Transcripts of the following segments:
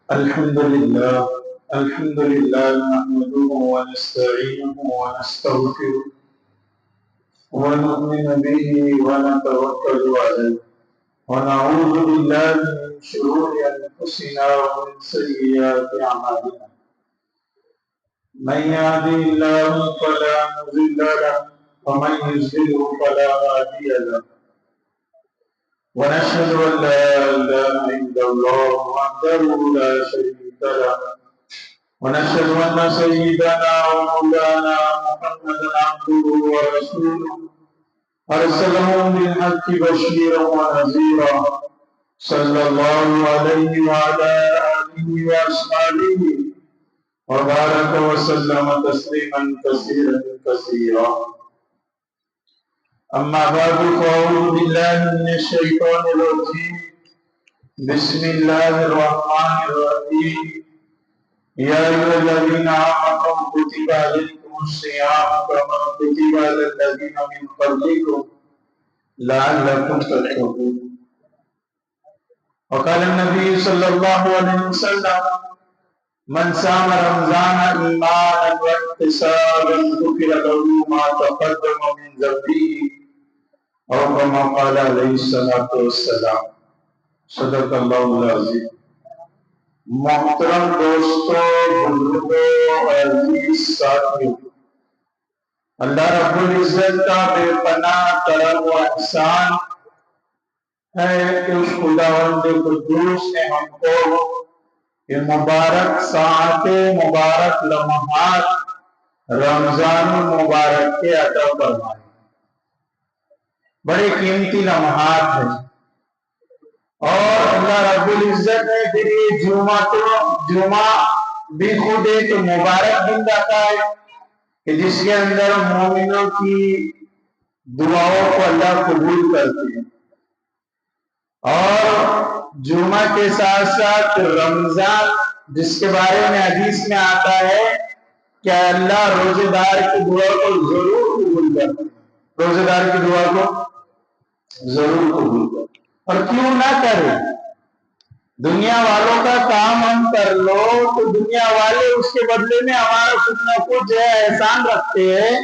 الحمد لله نحمده ونستعينه ونستغفره ونؤمن به ونتوكل عليه ونعوذ بالله من شرور أنفسنا ومن سيئات أعمالنا من يهده الله فلا مضل له ومن يضلل فلا هادي له ونشهد أن لا إله إلا الله وحده لا شريك له ونشهد أن سيدنا ومولانا محمدا عبده ورسوله أرسله بالحق بشيرا ونذيرا صلى الله عليه وعلى آله وأصحابه وبارك وسلم تسليما كثيرا كثيرا أما بعد فأعوذ بالله من الشيطان الرجيم بسم الله الرحمن الرحيم يا أيها الذين آمنوا كتب عليكم الصيام كما كتب على الذين من قبلكم لعلكم تتقون وقال النبي صلى الله عليه وسلم من صام رمضان إيمانا واحتسابا غفر له ما تقدم من ذنبه أو كما قال عليه الصلاة والسلام صدق الله العظيم محترم دوستوں بزرگوں عزیز ساتھیوں، اللہ رب العزت کا بے پناہ کرم و احسان ہے کہ اس خداوند قدوس نے ہم کو یہ مبارک ساعتیں، مبارک لمحات رمضان المبارک کے عطا فرمائے۔ بڑے قیمتی لمحات ہیں اور اللہ رب العزت نے پھر یہ جمعہ بھی خود ایک مبارک دن رکھا ہے کہ جس کے اندر مومنوں کی دعاؤں کو اللہ قبول کرتے ہیں، اور جمعہ کے ساتھ ساتھ رمضان جس کے بارے میں حدیث میں آتا ہے کہ اللہ روزے دار کی دعا کو ضرور قبول کرتے ہیں، روزے دار کی دعا کو ضرور قبول کرتے ہیں۔ اور کیوں نہ کرے؟ دنیا والوں کا کام ہم کر لو تو دنیا والے اس کے بدلے میں ہمارا کچھ نہ کچھ احسان رکھتے ہیں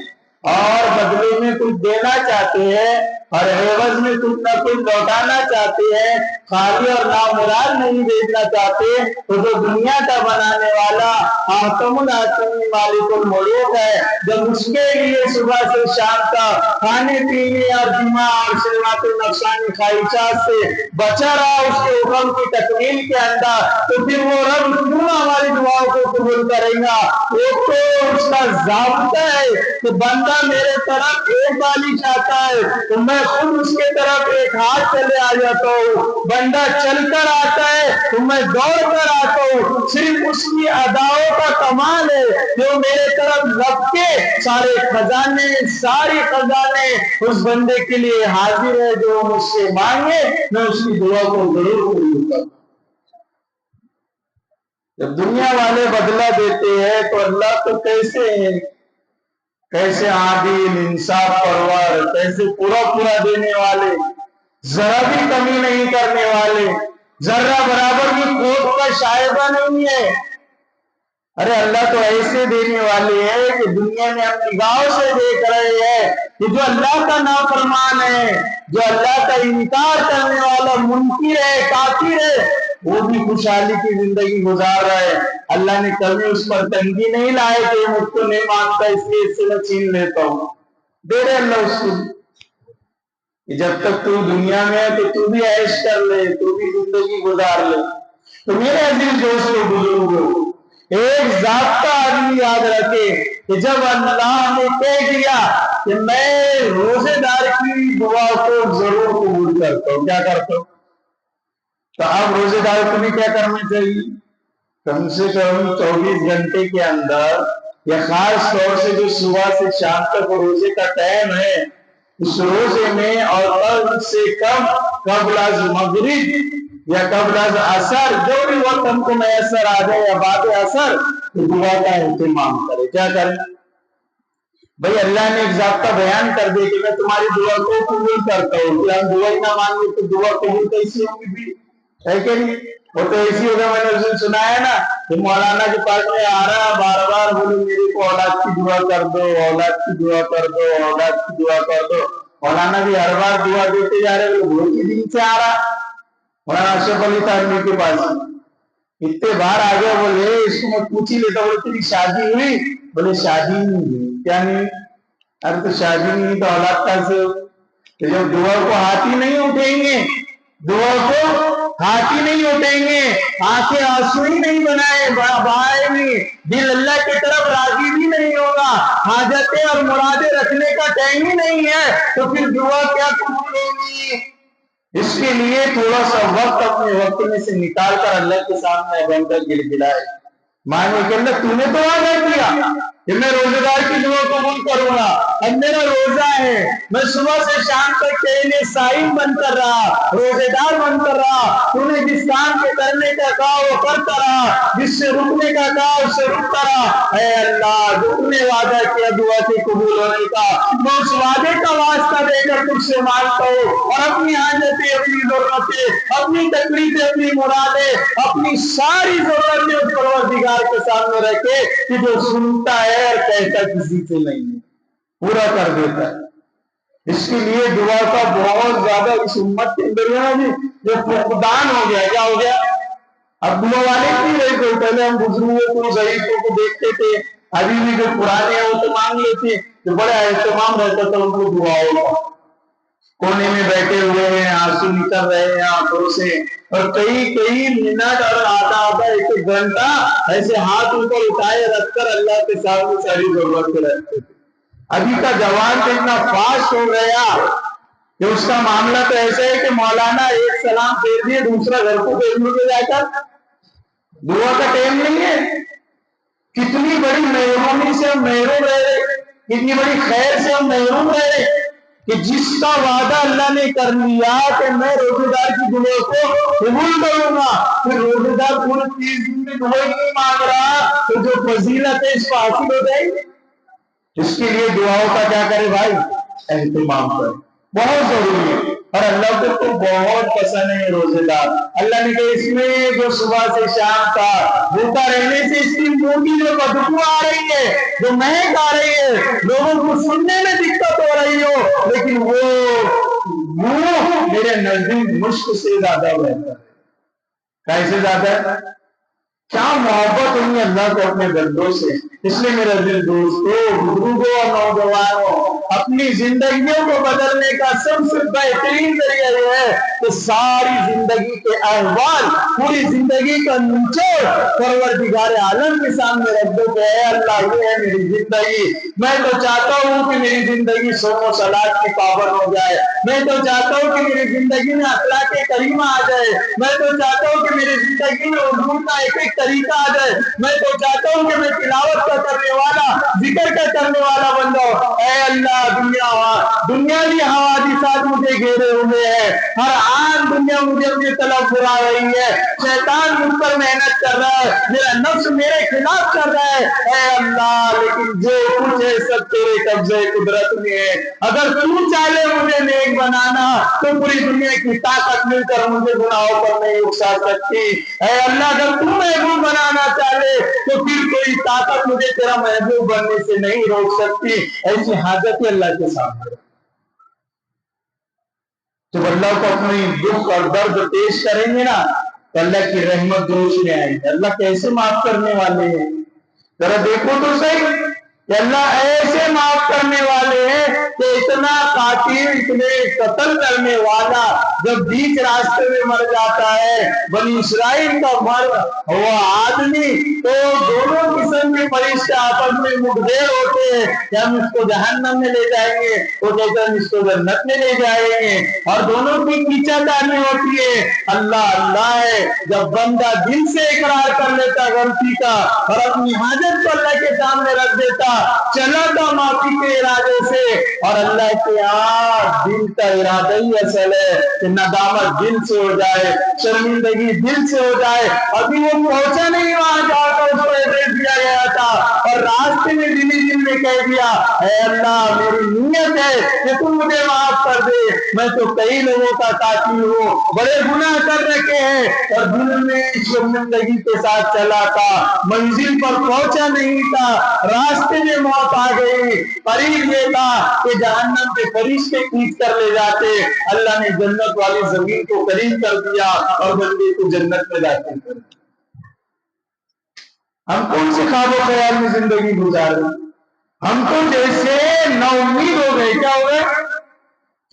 اور بدلے میں کچھ دینا چاہتے ہیں اور عوض میں کچھ نہ کچھ لوٹانا چاہتے ہیں، خالی اور نامراد نہیں بھیجنا چاہتے۔ تو جو دنیا کا بنانے والا حاکم الحاکمین مالک الملوک ہے، جب اس کے لیے صبح سے شام کا کھانے پینے اور جمع اور شہوات نفسانی خواہشات سے بچا رہا اس کے حکم کی تکمیل کے اندر، تو پھر وہ رب کیوں ہماری دعاؤں کو قبول کرے گا؟ ایک تو اس کا ضابطہ ہے کہ بندہ میرے طرف ایک بالی چاہتا ہے تو میں خود اس کے طرف ایک ہاتھ چلے آ جاتا ہوں، بندہ چل کر آتا ہے تو میں دوڑ کر آتا ہوں۔ صرف اس کی اداؤں کا کمال ہے جو میرے طرف رب کے سارے خزانے، ساری خزانے اس بندے کے لیے حاضر ہے، جو مجھ سے مانگے میں اس کی دعا کو ضرور قبول کروں۔ جب دنیا والے بدلہ دیتے ہیں تو اللہ تو کیسے عادل، انصاف پرور، کیسے پورا دینے والے، ذرا بھی کمی نہیں کرنے والے، ذرہ برابر بھی کھوٹ کا شائبہ نہیں ہے۔ ارے اللہ تو ایسے دینے والے ہیں کہ دنیا میں ہم نگاہوں سے دیکھ رہے ہیں کہ جو اللہ کا نافرمان ہے، جو اللہ کا انکار کرنے والا منکر ہے، کافر ہے، وہ بھی خوشحالی کی زندگی گزار رہا ہے۔ اللہ نے کبھی اس پر تنگی نہیں لائے کہ مجھ کو نہیں مانتا اس لیے اس سے میں چھین لیتا ہوں۔ دے رہے اللہ اس کو کہ جب تک تو دنیا میں ہے تو تو بھی عیش کر لے، تو بھی زندگی گزار لے۔ تو میرے عزیز دوستو بزرگوں، ایک ضابطہ آدمی یاد رکھے کہ جب اللہ نے کہہ دیا کہ میں روزے دار کی دعا کو ضرور قبول کرتا ہوں، کیا کرتا ہوں؟ تو اب روزے دار کو بھی کیا کرنا چاہیے؟ کم سے کم 24 گھنٹے کے اندر، یا خاص طور سے جو صبح سے شام تک روزے کا ٹائم ہے، اس روزے میں اور کم سے کم قبل از مغرب یا قبل از عصر، جو بھی وقت ہم کو میسر آ جائے یا بعد عصر، تو دعا کا اہتمام کرے۔ کیا کریں بھائی؟ اللہ نے ایک ضابطہ بیان کر دیا کہ میں تمہاری دعا کو قبول کرتا ہوں، کہ ہم دعا ہی نہ مانگے تو دعا قبول کیسے ہوگی بھی؟ ہے کہ نہیں؟ وہ تو اسی وجہ میں نے اس دن سنا ہے نا کہ مولانا کے پاس میں آ رہا بار بار بولے میرے کو اولاد کی دعا کر دو، اولاد کی دعا کر دو، اولاد کی دعا کر دو۔ مولانا بھی ہر بار دعا دیتے جا رہے، بھول کے دن سے آ رہا مولانا اشرف علی تھانوی کے پاس اتنے بار آ گیا، بولے اس کو میں پوچھ ہی لیتا، بولے تیری شادی ہوئی؟ بولے شادی نہیں ہوئی۔ کیا نہیں؟ ارے تو شادی نہیں تو اولاد کیسے ہو؟ جب دعا کو ہاتھ ہی نہیں اٹھیں گے، دعا کو ہاتھ ہی نہیں اٹھیں گے، آنکھیں آنسو ہی نہیں بہائیں گے، دل اللہ کی طرف راضی بھی نہیں ہوگا، حاجتیں اور مرادیں رکھنے کا ٹائم ہی نہیں ہے، تو پھر دعا کیا قبول ہوگی؟ اس کے لیے تھوڑا سا وقت اپنے وقت میں سے نکال کر اللہ کے سامنے بندہ گر گرائے، مانے کہ اللہ تو نے تو وعدہ کیا کہ میں روزے دار کی دعا قبول کروں گا، اب میرا روزہ ہے، میں صبح سے شام تک تیرے لیے صائم بن کر رہا، روزے دار بن کر رہا، تو نے جس کام کے کرنے کا کہا وہ کرتا رہا، جس سے رکنے کا کہا اس سے رکتا رہا۔ اے اللہ جو تم نے وعدہ کیا دعا کے قبول ہونے کا، میں اس وعدے کا واسطہ دے کر تجھ سے مانگتا ہوں، اور اپنی حاجتیں، اپنی ضرورتیں، اپنی تکلیفیں، اپنی مرادیں، اپنی ساری ضرورتیں اس پروردگار کے سامنے رکھے کہ جو سنتا ہے اور کہتا کسی سے نہیں ہے، پورا کر دیتا ہے۔ اس کے لیے دعا کا بہت زیادہ اس امت کے اندر بھی جو فقدان ہو گیا، کیا ہو گیا؟ اب دعا والے نہیں رہے کوئی، پہلے ہم بزرگوں کو ضعیفوں کو دیکھتے تھے، ابھی بھی جو پرانے ہیں وہ تو مانگ لیتے، جو بڑا اہتمام رہتا تھا ان کو دعاؤں کا، کونے میں بیٹھے ہوئے ہیں، آنسو نکل رہے ہیں آنکھوں سے، اور کئی منٹ اور آدھا ایک گھنٹہ ایسے ہاتھ اوپر اٹھائے رکھ کر اللہ کے سامنے ساری ضرورتیں رکھتے تھے۔ ابھی کا جوان تو اتنا فاسٹ ہو گیا کہ اس کا معاملہ تو ایسا ہے کہ مولانا ایک سلام پھیر دیے دوسرا گھر کو پھیر لو جا کر، دعا کا ٹائم نہیں ہے۔ کتنی بڑی محرومی سے ہم محروم رہے، کتنی بڑی خیر سے ہم محروم رہے کہ جس کا وعدہ اللہ نے کر لیا کہ میں روزے دار کی دعا کو قبول کروں گا، پھر روزے دار پورے 30 دن میں دعا ہی نہیں مانگ رہا تو جو فضیلت ہے اس کو حاصل ہو جائے گی۔ اس کے لیے دعاؤں کا کیا کرے بھائی؟ اہتمام کرے، بہت ضروری ہے، اور اللہ کو تو بہت پسند ہے روزے دار۔ اللہ نے کہا اس میں جو صبح سے شام کا بھوکا رہنے سے اس کی منہ کی جو بدبو آ رہی ہے، جو مہک آ رہی ہے، لوگوں کو سننے میں دقت ہو رہی ہو، لیکن وہ منہ میرے نزدیک مشک سے زیادہ بہتر ہے۔ کیسے زیادہ ہے؟ کیا محبت ہوئی اللہ کو اپنے بندوں سے۔ اس لیے میرے دل دوستوں، بزرگوں اور نوجوانوں، اپنی زندگیوں کو بدلنے کا سب سے بہترین ذریعہ یہ ہے کہ ساری زندگی کے احوال، پوری زندگی کا نچوڑ پروردگار عالم کے سامنے رکھ دو کہ اے اللہ یہ ہے میری زندگی، میں تو چاہتا ہوں کہ میری زندگی صوم و صلاۃ کی پابند ہو جائے، میں تو چاہتا ہوں کہ میری زندگی میں اخلاق کریمہ آ جائے، میں تو چاہتا ہوں کہ میری زندگی میں حضور کا ایک طریقہ آ جائے، میں تو چاہتا ہوں کہ میں تلاوت کا کرنے والا، ذکر کا کرنے والا بن جاؤں۔ اے اللہ دنیاوی حوادثات مجھے گھیرے ہوئے ہیں، ہر آن دنیا مجھے طلب برا رہی ہے، شیطان مجھ پر محنت کر رہا ہے، میرا نفس میرے خلاف کر رہا ہے، اے اللہ لیکن جو کچھ ہے سب تیرے قبضے قدرت میں ہے، اگر تو چاہے مجھے نیک بنانا تو پوری دنیا کی طاقت مل کر مجھے گناہوں پر نہیں اکسا سکتی، اے اللہ اگر تو محبوب بنانا چاہے تو پھر کوئی طاقت مجھے تیرا محبوب بننے سے نہیں روک سکتی۔ ایسی حاجت اللہ کے سامنے جب اللہ کو اپنی دکھ اور درد پیش کریں گے نا تو اللہ کی رحمت جوش میں آئے گی۔ اللہ کیسے معاف کرنے والے ہیں، ذرا دیکھو تو صحیح کہ اللہ ایسے معاف کرنے والے ہیں کہ اتنا قاتل، اتنے قتل کرنے والا جب بیچ راستے میں مر جاتا ہے، بنی اسرائیل کا مرد وہ آدمی، تو دونوں قسم کے فرشتے آپس میں مخبر ہوتے ہیں کہ ہم اس کو جہنم میں لے جائیں گے، وہ کہتے ہیں ہم اس کو جنت میں لے جائیں گے، اور دونوں کی پیچھا تانی ہوتی ہے۔ اللہ اللہ ہے، جب بندہ دل سے اقرار کر لیتا غلطی کا اور اپنی حاجت کو اللہ کے سامنے رکھ دیتا چلا تھا معافی کے ارادے سے، اور اللہ کے یہاں دل کا ارادہ ہی اصل ہے کہ ندامت دل سے ہو جائے، شرمندگی دل سے ہو جائے۔ ابھی وہ پہنچا نہیں وہاں جا کر اس کو ایڈریس دیا گیا تھا، اور راستے میں دل ہی دل میں کہہ دیا اے اللہ میری نیت ہے کہ تم مجھے معاف کر دے، میں تو کئی لوگوں کا قاتل ہوں، بڑے گناہ کر رکھے ہیں، اور دل میں شرمندگی کے ساتھ چلا تھا، منزل پر پہنچا نہیں تھا، راستے میں موت آ گئی، قریب یہ تھا کہ جہنم کے فرشتے کھینچ کر لے جاتے، اللہ نے جنت والی زمین کو قریب کر دیا اور بندے کو جنت میں داخل کر دیا۔ ہم کون سے خواب و خیال میں زندگی گزار رہے ہیں؟ ہم تو جیسے نا امید ہو گئے، کیا ہو گئے؟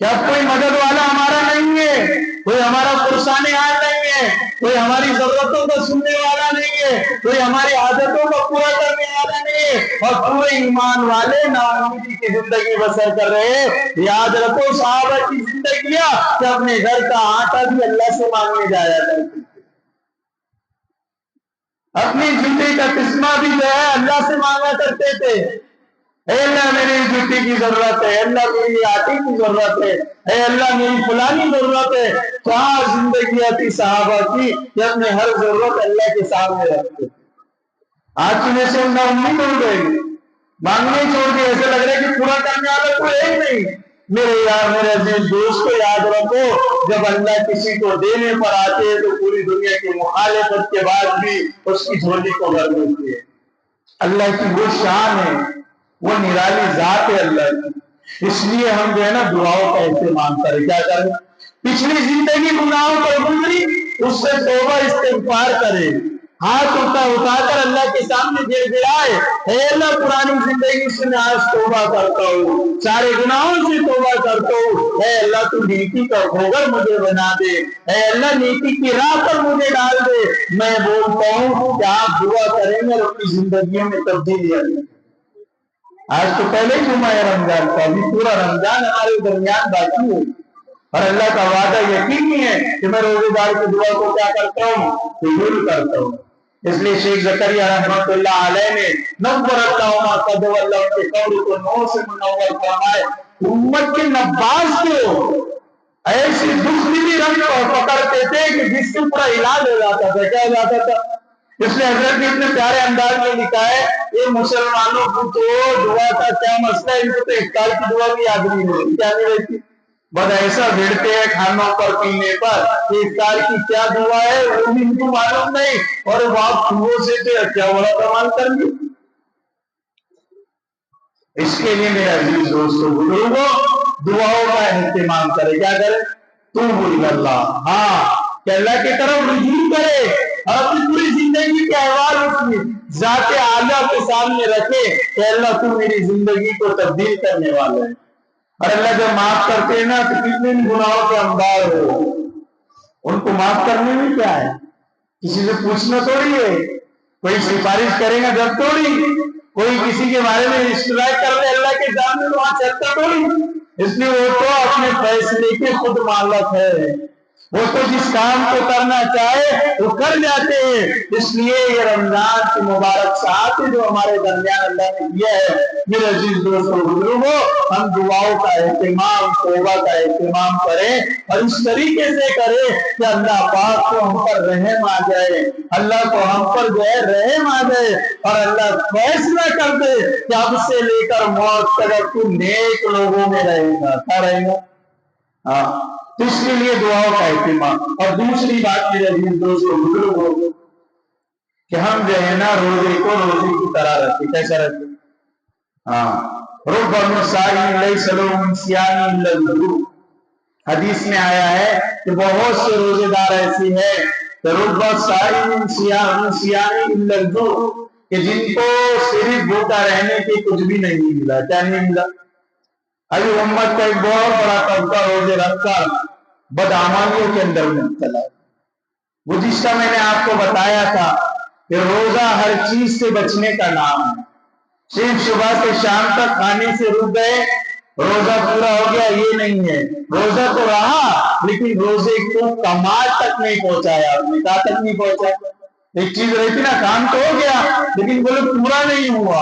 کیا کوئی مدد والا ہمارا نہیں ہے، کوئی ہمارا پرسان حال نہیں ہے، کوئی ہماری ضرورتوں کو سننے والا نہیں ہے، کوئی ہماری عادتوں کو پورا کرنے والا نہیں ہے، اور پورے ایمان والے نا امیدی کی زندگی بسر کر رہے ہیں۔ یاد رکھو صحابہ کی زندگیاں کہ اپنے گھر کا آٹا بھی اللہ سے مانگنے جایا کرتے، اپنی جوتے کا قسمہ بھی جو ہے اللہ سے مانگا کرتے تھے، اے اللہ میری جوتی کی ضرورت ہے، اے اللہ میری آٹے کی ضرورت ہے، اے اللہ میری فلانی ضرورت ہے۔ کیا زندگیاں تھی صحابہ کی کہ اپنے ہر ضرورت اللہ کے سامنے رکھتے تھے۔ آج تمہیں سے نا امید ہو گئی، مانگنے چھوڑ کے ایسے لگ رہا ہے کہ پورا کرنے والا کوئی ہے نہیں۔ میرے عزیز دوست کو یاد رکھو، جب اللہ کسی کو دینے پر آتے ہیں تو پوری دنیا کی مخالفت کے بعد بھی اس کی جھولی کو بھر دیتی ہے۔ اللہ کی وہ شان ہے، وہ نرالی ذات ہے اللہ کی۔ اس لیے ہم جو ہے نا دعاؤں کا اہتمام کریں، کیا کریں؟ پچھلی زندگی گناہوں پر گزری، اس سے توبہ استغفار کرے، ہاتھ اٹھا کر اللہ کے سامنے گر گڑائے، اے اللہ پرانی زندگی سے میں آج توبہ کرتا ہوں، سارے گناہوں سے توبہ کرتا ہوں، اے اللہ تو نیکی کا گوہر مجھے بنا دے، اے اللہ نیکی کی راہ پر مجھے ڈال دے۔ میں بولتا ہوں کہ آپ دعا کریں گے اور اپنی زندگیوں میں تبدیلی آئے۔ آج تو پہلے ہی جمعہ ہے رمضان کا، ابھی پورا رمضان ہمارے درمیان باقی ہے، اور اللہ کا وعدہ یقینی ہے کہ میں روزے دار کی دعا کو کیا کرتا ہوں؟ قبول کرتا ہوں۔ اس لیے شیخ زکریا رحمۃ اللہ علیہ نے نور اللہ ما قد اللہ کے قول کو نور سے منور فرمائے، امت کے نباز کو ایسی دکھ بھی رنگ پکڑتے تھے کہ جس سے پورا علاج ہو جاتا تھا۔ کیا ہو جاتا تھا؟ اس لیے حضرت نے اتنے پیارے انداز میں لکھا ہے، یہ مسلمانوں کو تو دعا کا کیا مسئلہ ہے، ان کو تو افطار کی دعا بھی یاد نہیں ہوتی، کیا نہیں رہتی، بس ایسا بھیڑتے ہیں کھانوں پر پینے پر کہ افطار کی کیا دعا ہے وہ بھی ان کو معلوم نہیں، اور باپ صبح سے کیا بڑا کمال کر لی۔ اس کے لیے میرے عزیز دوستوں بزرگوں دعاؤں کا اہتمام کرے، کیا کرے؟ توبوا اللہ، ہاں کہ اللہ کی طرف رجوع کرے، اور اپنی پوری زندگی کے احوال اپنی ذات اعلیٰ کے سامنے رکھے کہ اللہ تو میری زندگی کو تبدیل کرنے والا ہے۔ اور اللہ جب معاف کرتے ہیں نا تو کتنے بھی گناہوں کے انبار ہو، ان کو معاف کرنے میں کیا ہے؟ کسی سے پوچھنا تھوڑی ہے، کوئی سفارش کرے گا جب تھوڑی، کوئی کسی کے بارے میں اشتراک کر لے اللہ کے سامنے تو وہاں چلتا تھوڑی۔ اس لیے وہ تو اپنے فیصلے کے خود مالک ہے، وہ تو جس کام کو کرنا چاہے وہ کر جاتے ہیں۔ اس لیے یہ رمضان کی مبارک ساعت جو ہمارے درمیان اللہ نے دیا ہے، میرے عزیز دوستوں بزرگوں ہم دعاؤں کا اہتمام، توبہ کا اہتمام کریں، اور اس طریقے سے کریں کہ اللہ پاک کو ہم پر رحم آ جائے، اللہ کو ہم پر جو ہے رحم آ جائے، اور اللہ فیصلہ کر دے کہ اب سے لے کر موت تک تو نیک لوگوں میں رہے گا۔ کیا رہے گا؟ ہاں، تو اس کے لیے دعاؤں کا اہتمام۔ اور دوسری بات میرے عزیز دوستوں بزرگوں کہ ہم جو ہے نا روزے کو روزے کی طرح رکھیں، کیسا رکھیں؟ ہاں، رب صائم لیس له من صیام الا الوضوء، حدیث میں آیا ہے کہ بہت سے روزے دار ایسی ہے کہ رب صائم صیام الا الوضوء، کہ جن کو صرف بھوکا رہنے کی کچھ بھی نہیں ملا۔ کیا نہیں ملا؟ ابھی امت کا ایک بہت بڑا طبقہ روزے رکھ کر بدعمالیوں کے اندر مبتلا۔ گزشتہ میں نے آپ کو بتایا تھا کہ روزہ ہر چیز سے بچنے کا نام ہے، صرف صبح سے شام تک کھانے سے رک گئے روزہ پورا ہو گیا یہ نہیں ہے، روزہ تو رہا لیکن روزے کو کمال تک نہیں پہنچایا آپ نے۔ کہاں تک نہیں پہنچا؟ ایک چیز رہتی نا، کام تو ہو گیا لیکن بولے پورا نہیں ہوا،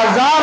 1000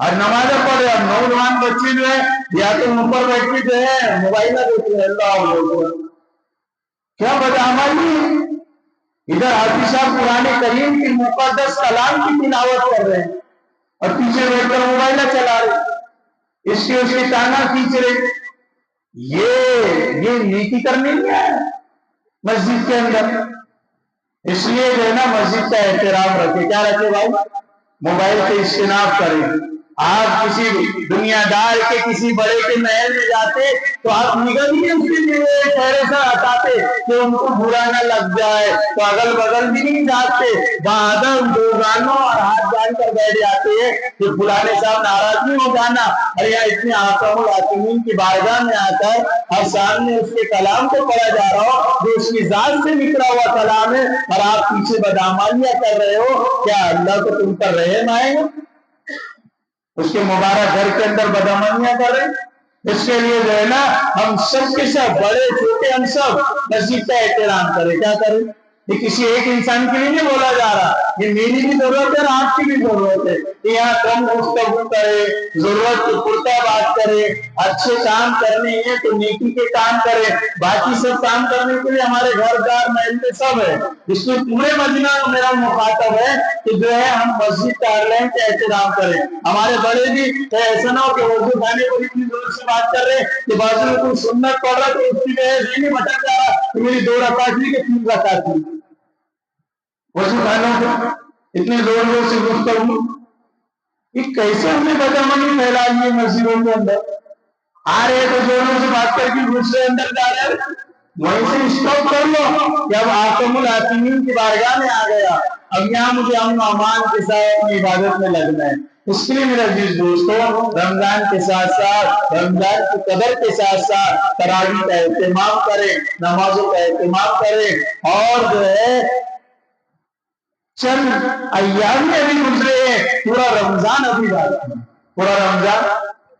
اور نماز پڑھ رہے. اور نوجوان بچے جو ہے یا تو اوپر بیٹھ کے جو ہے موبائل میں دیکھ رہے. اللہ اکبر، کیا بدعملی ہے. ادھر حافظ صاحب قرآن کریم کی مقدس کلام کی تلاوت کر رہے ہیں اور پیچھے بیٹھ کر موبائل چلا رہے، اس کی ٹانگا کھینچ رہے. یہ نیکی کرنی نہیں ہے مسجد کے اندر. اس لیے جو ہے نا مسجد کا احترام رکھے. کیا رکھے بھائی؟ موبائل سے اجتناب کریں. آپ کسی دنیا دار کے کسی بڑے کے محل میں جاتے تو آپ نگل ہی اس کے لیے چہرے سے ہٹاتے کہ ان کو برا نہ لگ جائے، تو اگل بغل بھی نہیں جاتے، بہادر دوزانوں اور ہاتھ باندھ کر بیٹھ جاتے ہیں کہ فلانے صاحب ناراض نہیں ہو جانا. اور یہاں اتنے آقام الحاکمین کی بارگاہ میں آ کر اور سامنے اس کے کلام کو پڑھا جا رہا ہو جو اس کی ذات سے نکلا ہوا کلام ہے، اور آپ پیچھے بدعمالیاں کر رہے ہو. کیا اللہ کو تم پر رحم آئے گا؟ اس کے مبارک گھر کے اندر بدعمالیاں کر رہے. اس کے لیے جو ہے نا ہم سب کے سب بڑے چھوٹے ہم سب مسجد کا احترام کریں. کیا کریں؟ یہ کسی ایک انسان کے لیے نہیں بولا جا رہا، یہ میری بھی ضرورت ہے اور آپ کی بھی ضرورت ہے کہ یہاں کم گفتگو کرے، ضرورت کی پورتا بات کرے. اچھے کام کرنے ہیں تو نیکی کے کام کرے. باقی سب کام کرنے کے لیے ہمارے گھر دار محلے سب ہے. اس میں پورے مدینہ میں میرا مخاطب ہے کہ جو ہے ہم مسجد کارلین کا احترام کریں. ہمارے بڑے بھی ایسا نہ ہو کہ اردو کھانے کو اتنی زور سے بات کر رہے کہ بازو میں کوئی سنت پڑھ رہا تو اس کی ذہن بھٹک جا رہا کہ میری 2 رکعت نہیں کہ 3 رکعت تھی. وضو خانوں کو اتنے زور زور سے گفتگو، یہ کیسے ہم نے بدعملی پھیلا لی ہے مسجدوں کے اندر. آ رہے تو زوروں سے بات کر کے دوسرے اندر جا رہے ہیں. وہیں سے اسٹاپ کر لو کہ اب آقام الحاکمین کی بارگاہ میں آ گیا، اب یہاں مجھے امن و امان کے ساتھ اپنی عبادت میں لگنا ہے. اس کے لیے میرے عزیز دوستو، رمضان کے ساتھ ساتھ رمضان کی قدر کے ساتھ ساتھ تراویح کا اہتمام کریں، نمازوں کا اہتمام کریں. اور جو ہے چند ایام میں ابھی گزرے ہیں، پورا رمضان ابھی باقی ہے. پورا رمضان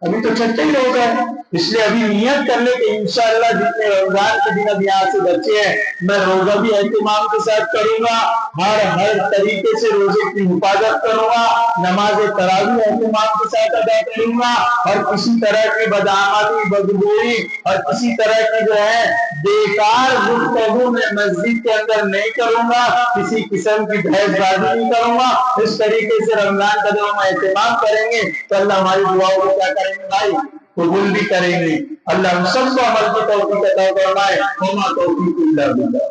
ابھی تو چھٹے ہی ہو گئے. اس لیے ابھی نیت کر لے کہ انشاءاللہ جتنے رمضان کے دن اب یہاں سے بچے ہیں میں روزہ بھی اہتمام کے ساتھ کروں گا، ہر طریقے سے روزے کی حفاظت کروں گا، نماز تراویح اہتمام کے ساتھ ادا کروں گا، اور کسی طرح کی بدعملی بدگوئی اور کسی طرح کی جو ہے بیکار گفتگو میں مسجد کے اندر نہیں کروں گا، کسی قسم کی بحث بازی نہیں کروں گا. اس طریقے سے رمضان کا جب ہم اہتمام کریں گے تو اللہ ہماری دعاؤں کو کیا کریں گے بھائی؟ قبول بھی کریں گے. اللہ ہم سب کو عمل کی توفیق عطا فرمائے. وما توفیق الا باللہ.